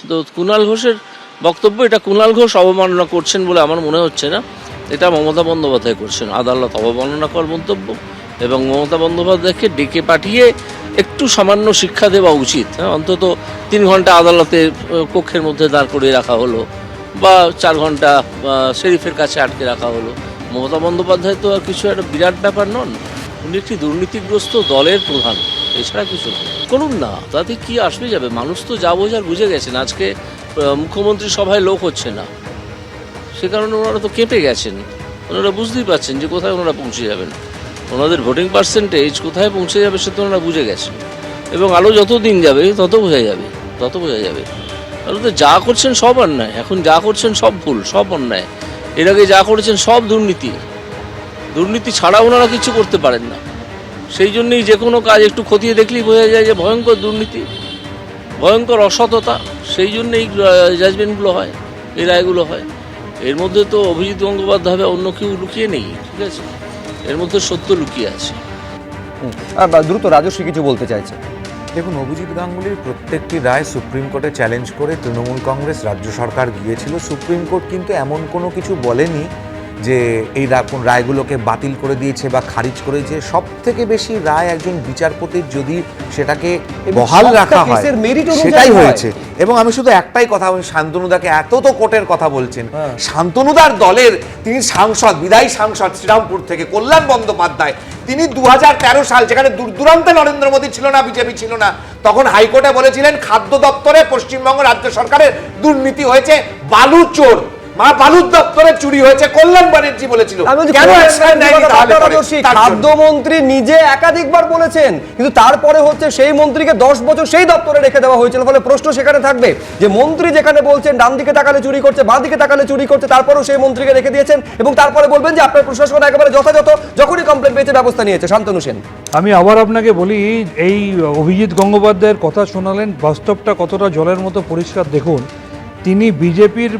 তো কুণাল ঘোষের বক্তব্য, এটা কুণাল ঘোষ অবমাননা করছেন বলে আমার মনে হচ্ছে না, এটা মমতা বন্দ্যোপাধ্যায় করছেন। আদালত অবমাননাকর মন্তব্য, এবং মমতা বন্দ্যোপাধ্যায়কে ডেকে পাঠিয়ে একটু সামান্য শিক্ষা দেওয়া উচিত। অন্তত 3 ঘন্টা আদালতে কক্ষের মধ্যে দাঁড় করিয়ে রাখা হলো, বা 4 ঘন্টা শেরিফের কাছে আটকে রাখা হলো। মমতা বন্দ্যোপাধ্যায় তো আর কিছু একটা বিরাট ব্যাপার নন, উনি একটি দুর্নীতিগ্রস্ত দলের প্রধান, এছাড়া কিছু না। করুন না, তাতে কি আসবে যাবে? মানুষ তো যা বোঝার বুঝে গেছেন। আজকে মুখ্যমন্ত্রী সভায় লোক হচ্ছে না, সে কারণে ওনারা তো কেঁপে গেছেন। ওনারা বুঝতেই পারছেন যে কোথায় ওনারা পৌঁছে যাবেন, ওনাদের ভোটিং পার্সেন্টেজ কোথায় পৌঁছে যাবে সে তো ওনারা বুঝে গেছেন। এবং আরও যত দিন যাবে তত বোঝা যাবে। তাহলে তো যা করছেন সব অন্যায়, এখন যা করছেন সব ভুল, সব অন্যায়। এর আগে যা করেছেন সব দুর্নীতি ছাড়া ওনারা কিছু করতে পারেন না। সেই জন্যই যে কোনো কাজ একটু খতিয়ে দেখলেই বোঝা যায় যে ভয়ঙ্কর দুর্নীতি, ভয়ঙ্কর অসততা। সেই জন্য এই জাজমেন্টগুলো হয়, এই রায়গুলো হয়। এর মধ্যে তো অভিজিৎ গঙ্গোপাধ্যায় হবে, অন্য কেউ লুকিয়ে নেই, ঠিক আছে? এর মধ্যে সত্য লুকিয়ে আছে। দ্রুত রাজস্বী কিছু বলতে চাইছে। দেখুন, অভিজিৎ গাঙ্গুলির প্রত্যেকটি রায় সুপ্রিম কোর্টে চ্যালেঞ্জ করে তৃণমূল কংগ্রেস রাজ্য সরকার গিয়েছিল। সুপ্রিম কোর্ট কিন্তু এমন কোনো কিছু বলেনি যে এই কোন রায়গুলোকে বাতিল করে দিয়েছে বা খারিজ করে দিয়েছে। সব থেকে বেশি রায় একজন বিচারপতির যদি সেটাকে বহাল রাখা হয় সেটাই হয়েছে। এবং আমি শুধু একটাই কথা, শান্তনুদাকে এত তো কোর্টের কথা বলছেন, শান্তনুদার দলের তিনি সাংসদ, বিদায়ী সাংসদ শ্রীরামপুর থেকে কল্যাণ বন্দ্যোপাধ্যায়, তিনি 2013 সাল, যেখানে দূরান্তে নরেন্দ্র মোদী ছিল না, বিজেপি ছিল না, তখন হাইকোর্টে বলেছিলেন খাদ্য দপ্তরে পশ্চিমবঙ্গ রাজ্য সরকারের দুর্নীতি হয়েছে, বালু চোর, বালুর দপ্তরে চুরি হয়েছে, কল্যাণ ব্যানার্জি বলেছিল। খাদ্যমন্ত্রী নিজে একাধিকবার বলেছেন, কিন্তু তারপরে হচ্ছে সেই মন্ত্রীকে 10 বছর সেই দপ্তরে রেখে দেওয়া হয়েছিল। ফলে প্রশ্ন সেখানে থাকবে যে মন্ত্রী যেখানে বলছেন ডান দিকে তাকালে চুরি করছে, বাঁ দিকে তাকালে চুরি করছে, তারপরেও সেই মন্ত্রীকে রেখে দিয়েছেন, এবং তারপরে বলবেন যে আপনার প্রশাসন একেবারে যথাযথ যখনই কমপ্লেন পেয়েছে ব্যবস্থা নিয়েছে। শান্তনু সেন, আমি আবার আপনাকে বলি, এই অভিজিৎ গঙ্গোপাধ্যায়ের কথা শোনালেন, বাস্তবটা কতটা জলের মতো পরিষ্কার দেখুন। তিনি বিজেপির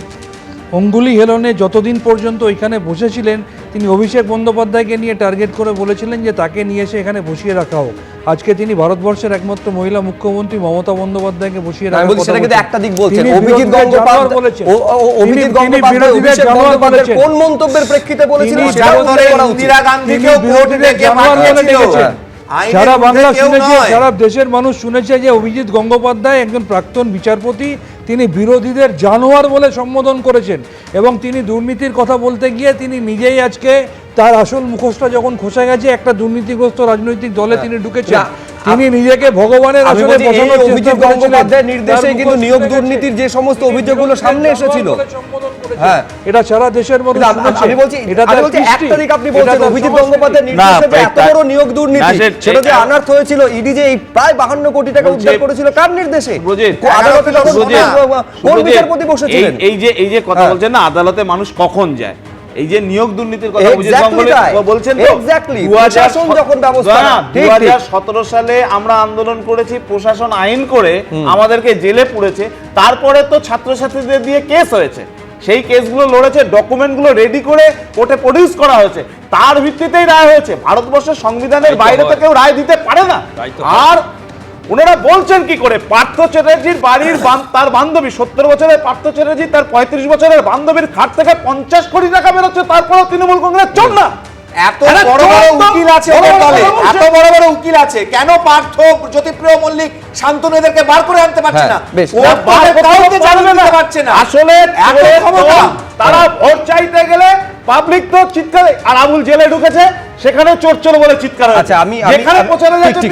অঙ্গুলি হেলনে যতদিন পর্যন্ত এখানে বসেছিলেন, তিনি অভিষেক বন্দ্যোপাধ্যায়কে নিয়ে টার্গেট করে বলেছিলেন যে তাকে নিয়ে এসে এখানে বসিয়ে রাখা হোক। আজকে তিনি ভারতবর্ষের একমাত্র মহিলা মুখ্যমন্ত্রী মমতা বন্দ্যোপাধ্যায়কে বসিয়ে রাখা কোন মন্তব্যের প্রেক্ষিতে বলেছিলেন? সারা বাংলা শুনেছে, সারা দেশের মানুষ শুনেছে যে অভিজিৎ গঙ্গোপাধ্যায় একজন প্রাক্তন বিচারপতি, তিনি বিরোধীদের জানোয়ার বলে সম্বোধন করেছেন, এবং তিনি দুর্নীতির কথা বলতে গিয়ে তিনি নিজেই আজকে তার আসল মুখোশটা যখন খসে গেছে, একটা দুর্নীতিগ্রস্ত রাজনৈতিক দলে তিনি ঢুকেছেন, তিনি নিজেকে ভগবানের আসলে বসানোর চেষ্টা করেছিলেন। নির্দেশে কিন্তু নিয়োগ দুর্নীতির যে সমস্ত অভিযোগগুলো সামনে এসেছিল, হ্যাঁ, এটা সারা দেশের মধ্যে আমি বলছি, এটা এক তারিখ আপনি বলছেন অভিজিৎ গঙ্গোপাধ্যায়ের নির্দেশে এত বড় নিয়োগ দুর্নীতি, সেটা যে আনার্থ হয়েছিল, ইডি যে প্রায় 52 কোটি টাকা উদ্ধার করেছিল, কার নির্দেশে? আদালতে কোন বিচারপতি বসেছিলেন? এই যে কথা বলছেন না, আদালতে মানুষ কখন যায়, এই যে নিয়োগ দুর্নীতির কথা অভিজিৎ গাঙ্গুলি বলছেন, তো 2017 সালে আমরা আন্দোলন করেছি, প্রশাসন আইন করে আমাদেরকে জেলে পুরেছে, তারপরে তো ছাত্রছাত্রীদের দিয়ে কেস হয়েছে, সেই কেসগুলো লড়েছে, ডকুমেন্টগুলো রেডি করে কোর্টে প্রডিউস করা হয়েছে, তার ভিত্তিতেই রায় হয়েছে। ভারতবর্ষের সংবিধানের বাইরে তো কেউ রায় দিতে পারে না। আর ওনারা বলছেন কি করে, পার্থ চ্যাটার্জির বাড়ির তার বান্ধবী, 70 বছরের পার্থ চ্যাটার্জি, তার 35 বছরের বান্ধবীর খাট থেকে 50 কোটি টাকা বেরোচ্ছে, তারপরেও তৃণমূল কংগ্রেস চোর না? এত বড় বড় উকিল আছে ওদের দলে, এত বড় বড় উকিল আছে, কেন পার্থ, জ্যোতিপ্রিয় মল্লিক, শান্তনু এদেরকে বার করে আনতে পারছে না? আসলে তারা ভোট চাইতে গেলে পাবলিক তো চিৎকার, আর আবুল জেলে ঢুকেছে, সেখানে চোর চোর বলে চিৎকার হয়েছে। আচ্ছা, আমি যেখানে প্রচারে যাচ্ছে